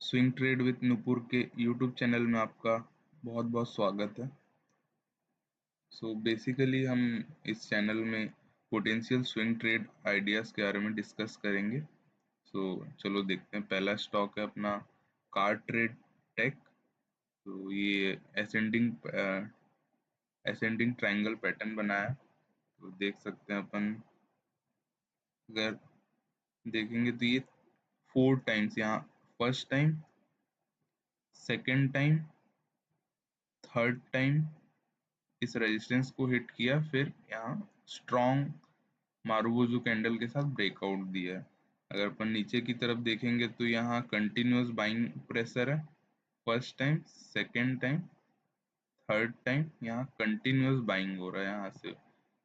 Swing trade with Nupur के YouTube channel में आपका बहुत बहुत स्वागत है। बेसिकली हम इस चैनल में पोटेंशियल स्विंग ट्रेड आइडियाज़ के बारे में डिस्कस करेंगे। चलो देखते हैं। पहला स्टॉक है अपना कार ट्रेड टेक। तो ये असेंडिंग ट्रायंगल पैटर्न बनाया है। तो देख सकते हैं अपन, अगर देखेंगे तो ये 4 टाइम्स, यहाँ first time, second time, third time इस रेजिस्टेंस को हिट किया, फिर यहाँ स्ट्रॉन्ग मारुबुजू कैंडल के साथ ब्रेकआउट दिया है। अगर अपन नीचे की तरफ देखेंगे तो यहाँ कंटिन्यूअस बाइंग प्रेशर है। First time, second time, third time यहाँ कंटिन्यूअस बाइंग हो रहा है, यहाँ से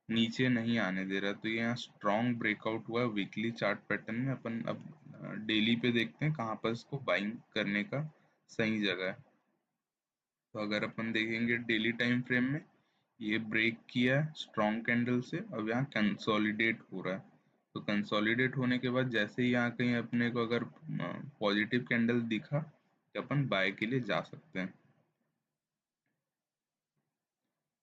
नीचे नहीं आने दे रहा। तो ये यहाँ स्ट्रॉन्ग ब्रेकआउट हुआ है वीकली चार्ट पैटर्न में। अपन अब डेली पे देखते हैं कहाँ पर इसको बाइंग करने का सही जगह है। तो अगर अपन देखेंगे डेली टाइम फ्रेम में, ये ब्रेक किया है स्ट्रॉन्ग कैंडल से, अब यहाँ कंसोलिडेट हो रहा है। तो कंसोलिडेट होने के बाद जैसे ही यहाँ कहीं अपने को अगर पॉजिटिव कैंडल दिखा तो अपन बाय के लिए जा सकते हैं।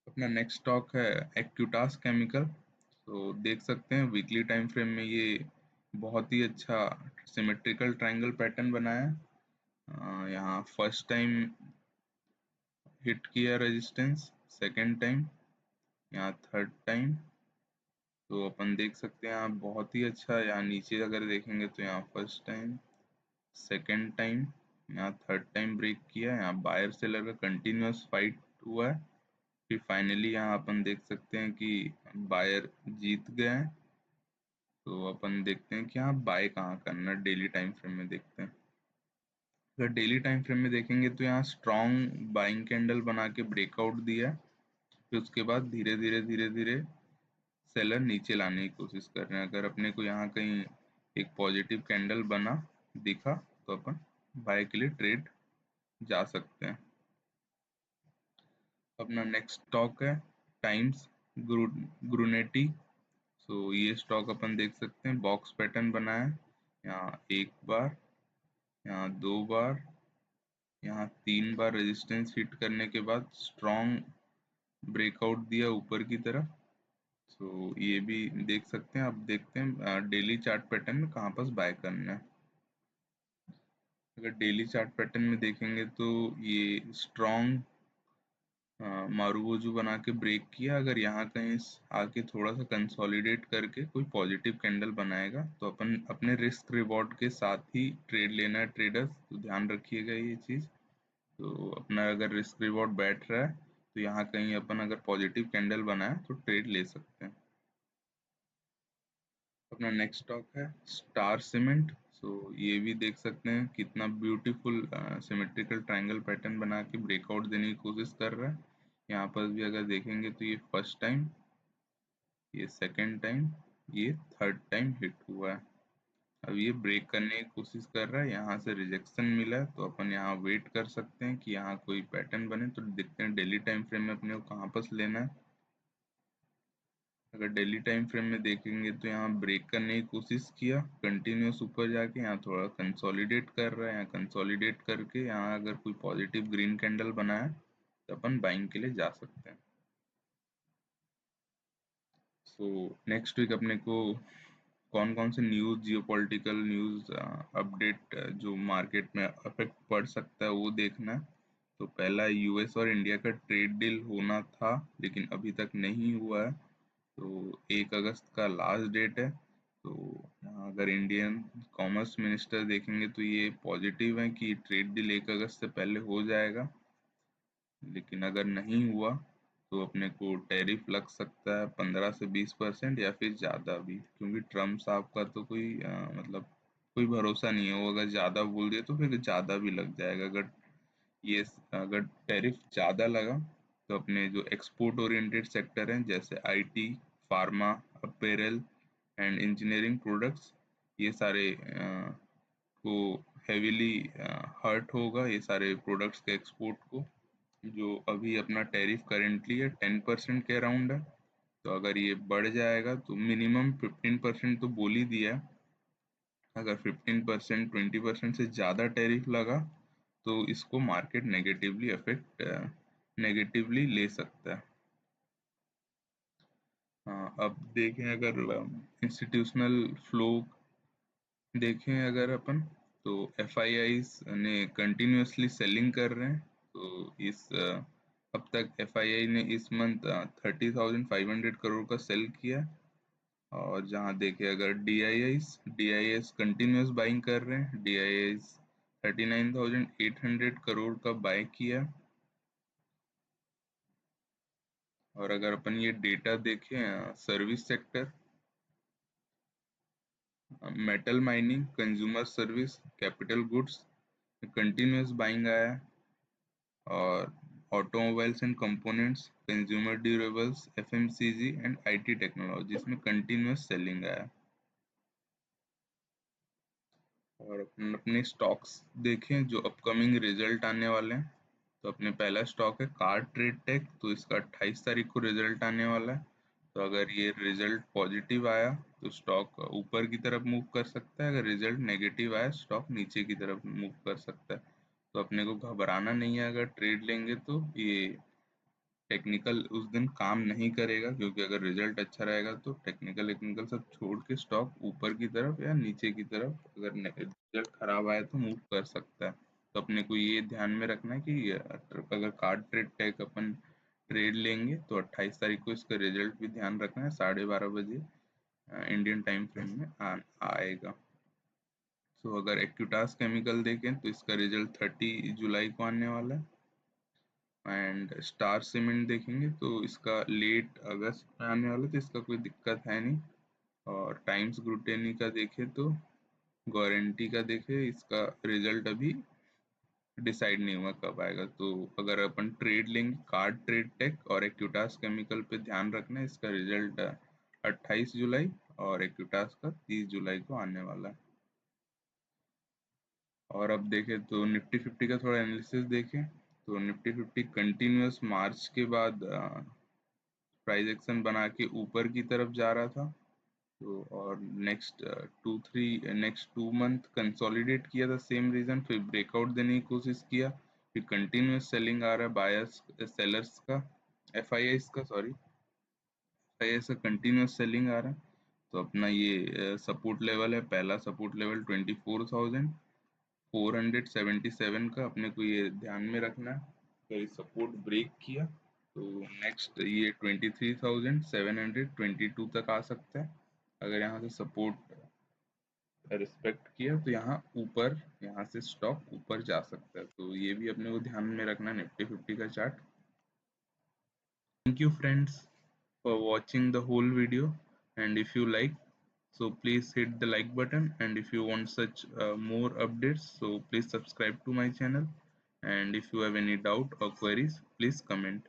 अपना नेक्स्ट स्टॉक है एक्यूटास केमिकल। तो देख सकते हैं वीकली टाइम फ्रेम में ये बहुत ही अच्छा सिमेट्रिकल ट्रायंगल पैटर्न बनाया है। यहाँ फर्स्ट टाइम हिट किया रेजिस्टेंस, सेकेंड टाइम, यहाँ थर्ड टाइम। तो अपन देख सकते हैं यहाँ बहुत ही अच्छा, यहाँ नीचे अगर देखेंगे तो यहाँ फर्स्ट टाइम, सेकेंड टाइम, यहाँ थर्ड टाइम ब्रेक किया। यहाँ बायर सेलर का कंटिन्यूअस फाइट हुआ है। फिर फाइनली यहाँ अपन देख सकते हैं कि बायर जीत गए हैं। तो अपन देखते हैं कि यहाँ बाय कहाँ करना है। डेली टाइम फ्रेम में देखते हैं। अगर डेली टाइम फ्रेम में देखेंगे तो यहाँ स्ट्रॉन्ग बाइंग कैंडल बना के ब्रेकआउट दिया है। फिर उसके बाद धीरे धीरे धीरे धीरे सेलर नीचे लाने की कोशिश कर रहे हैं। अगर अपने को यहाँ कहीं एक पॉजिटिव कैंडल बना दिखा तो अपन बाय के लिए ट्रेड जा सकते हैं। अपना नेक्स्ट स्टॉक है टाइम्स ग्रुनेटी। ये स्टॉक अपन देख सकते हैं बॉक्स पैटर्न बना है। यहाँ एक बार, यहाँ दो बार, यहाँ तीन बार रेजिस्टेंस हिट करने के बाद स्ट्रॉन्ग ब्रेकआउट दिया ऊपर की तरफ। ये भी देख सकते हैं। अब देखते हैं डेली चार्ट पैटर्न में कहाँ पर बाय करना है। अगर डेली चार्ट पैटर्न में देखेंगे तो ये स्ट्रॉन्ग मारुबुजू बना के ब्रेक किया। अगर यहाँ कहीं आके थोड़ा सा कंसोलिडेट करके कोई पॉजिटिव कैंडल बनाएगा तो अपन अपने रिस्क रिवॉर्ड के साथ ही ट्रेड लेना है ट्रेडर्स। तो ध्यान रखिएगा ये चीज़। तो अपना अगर रिस्क रिवॉर्ड बैठ रहा है तो यहाँ कहीं अपन अगर पॉजिटिव कैंडल बनाए तो ट्रेड ले सकते हैं। अपना नेक्स्ट स्टॉक है स्टार सीमेंट। ये भी देख सकते हैं कितना ब्यूटीफुल सिमेट्रिकल ट्रायंगल पैटर्न बना के ब्रेकआउट देने की कोशिश कर रहा है। यहाँ पर भी अगर देखेंगे तो ये फर्स्ट टाइम, ये सेकंड टाइम, ये थर्ड टाइम हिट हुआ है। अब ये ब्रेक करने की कोशिश कर रहा है, यहाँ से रिजेक्शन मिला है। तो अपन यहाँ वेट कर सकते हैं कि यहाँ कोई पैटर्न बने। तो देखते हैं डेली टाइम फ्रेम में अपने को कहाँ पर लेना है। अगर डेली टाइम फ्रेम में देखेंगे तो यहाँ ब्रेक करने की कोशिश किया कंटिन्यूस ऊपर जाके, यहाँ थोड़ा कंसोलिडेट कर रहा है। यहाँ कंसोलिडेट करके यहाँ अगर कोई पॉजिटिव ग्रीन कैंडल बनाए तो अपन बाइंग के लिए जा सकते हैं। नेक्स्ट वीक अपने को कौन कौन से न्यूज़, जियोपॉलिटिकल न्यूज़ अपडेट जो मार्केट में अफेक्ट पड़ सकता है वो देखना है। तो पहला यूएस और इंडिया का ट्रेड डील होना था लेकिन अभी तक नहीं हुआ है। तो 1 अगस्त का लास्ट डेट है। तो यहाँ अगर इंडियन कॉमर्स मिनिस्टर देखेंगे तो ये पॉजिटिव है कि ट्रेड डील 1 अगस्त से पहले हो जाएगा। लेकिन अगर नहीं हुआ तो अपने को टैरिफ लग सकता है 15 से 20% या फिर ज़्यादा भी, क्योंकि ट्रम्प साहब का तो कोई मतलब कोई भरोसा नहीं है। वो अगर ज़्यादा बोल दिया तो फिर ज़्यादा भी लग जाएगा। ये अगर टैरिफ ज़्यादा लगा तो अपने जो एक्सपोर्ट ओरिएंटेड सेक्टर हैं जैसे IT, pharma, apparel and engineering products, ये सारे को हेविली हर्ट होगा, ये सारे प्रोडक्ट्स के एक्सपोर्ट को। जो अभी अपना टैरिफ करेंटली है 10% के अराउंड है। तो अगर ये बढ़ जाएगा तो मिनिमम 15% तो बोल ही दिया है। अगर 15% 20% से ज़्यादा टैरिफ लगा तो इसको मार्केट नेगेटिवली ले सकता है। हाँ, अब देखें अगर इंस्टीट्यूशनल फ्लो देखें अगर अपन, तो एफआईआईज ने कंटिन्यूअसली सेलिंग कर रहे हैं। तो अब तक एफआईआई ने इस मंथ 30,500 करोड़ का सेल किया है। और जहाँ देखें अगर D I S continuous buying कर रहे हैं, डी आई एस 39,800 करोड़ का बाय किया। और अगर अपन ये डेटा देखें service sector, metal mining, consumer service, capital goods, continuous buying आया है। और automobiles and components, consumer durables, FMCG and IT technology में कंटिन्यूस सेलिंग आया। और अपन अपने स्टॉक्स देखें जो अपकमिंग रिजल्ट आने वाले हैं। तो अपने पहला स्टॉक है कार ट्रेड टेक, तो इसका 28 तारीख को रिजल्ट आने वाला है। तो अगर ये रिजल्ट पॉजिटिव आया तो स्टॉक ऊपर की तरफ मूव कर सकता है, अगर रिजल्ट नेगेटिव आया स्टॉक नीचे की तरफ मूव कर सकता है। तो अपने को घबराना नहीं है, अगर ट्रेड लेंगे तो ये टेक्निकल उस दिन काम नहीं करेगा, क्योंकि अगर रिजल्ट अच्छा रहेगा तो टेक्निकल टेक्निकल सब छोड़ के स्टॉक ऊपर की तरफ या नीचे की तरफ अगर रिजल्ट खराब आया तो मूव कर सकता है। तो अपने को ये ध्यान में रखना है कि अगर कार्ड ट्रेड टेक अपन ट्रेड लेंगे तो 28 तारीख को इसका रिजल्ट भी ध्यान रखना है, 12:30 बजे इंडियन टाइम फ्रेम में आएगा। तो अगर एक्यूटास केमिकल देखें तो इसका रिजल्ट 30 जुलाई को आने वाला है। एंड स्टार सीमेंट देखेंगे तो इसका लेट अगस्त में आने वाला है, तो इसका कोई दिक्कत है नहीं। और टाइम्स ग्लूटेनी का देखें तो गारंटी का देखें, इसका रिजल्ट अभी डिसाइड नहीं हुआ कब आएगा। तो अगर अपन ट्रेड लेंगे कार्ड ट्रेड टेक और एक्यूटास केमिकल पे ध्यान रखना है, इसका रिजल्ट 28 जुलाई और एक्यूटास का 30 जुलाई को आने वाला है। और अब देखें तो निफ्टी 50 का थोड़ा एनालिसिस देखें, तो निफ्टी 50 कंटिन्यूस मार्च के बाद प्राइस एक्शन बना के ऊपर की तरफ जा रहा था। तो और नेक्स्ट 2 मंथ कंसोलिडेट किया था सेम रीजन, फिर ब्रेकआउट देने की कोशिश किया, फिर कंटिन्यूस सेलिंग आ रहा है बायर्स सेलर्स का, एफ आई का कंटिन्यूस सेलिंग आ रहा है। तो अपना ये सपोर्ट लेवल है, पहला सपोर्ट लेवल 24,477 का अपने को ये ध्यान में रखना है। तो ये सपोर्ट ब्रेक किया तो नेक्स्ट ये 23,722 तक आ सकता है। अगर यहाँ से सपोर्ट रिस्पेक्ट किया तो यहाँ से स्टॉक ऊपर जा सकता है। तो ये भी अपने को ध्यान में रखना है निफ्टी 50 का chart. Thank you friends for watching the whole video, and if you like, so please hit the like button, and if you want such more updates, so please subscribe to my channel, and if you have any doubt or queries, please comment.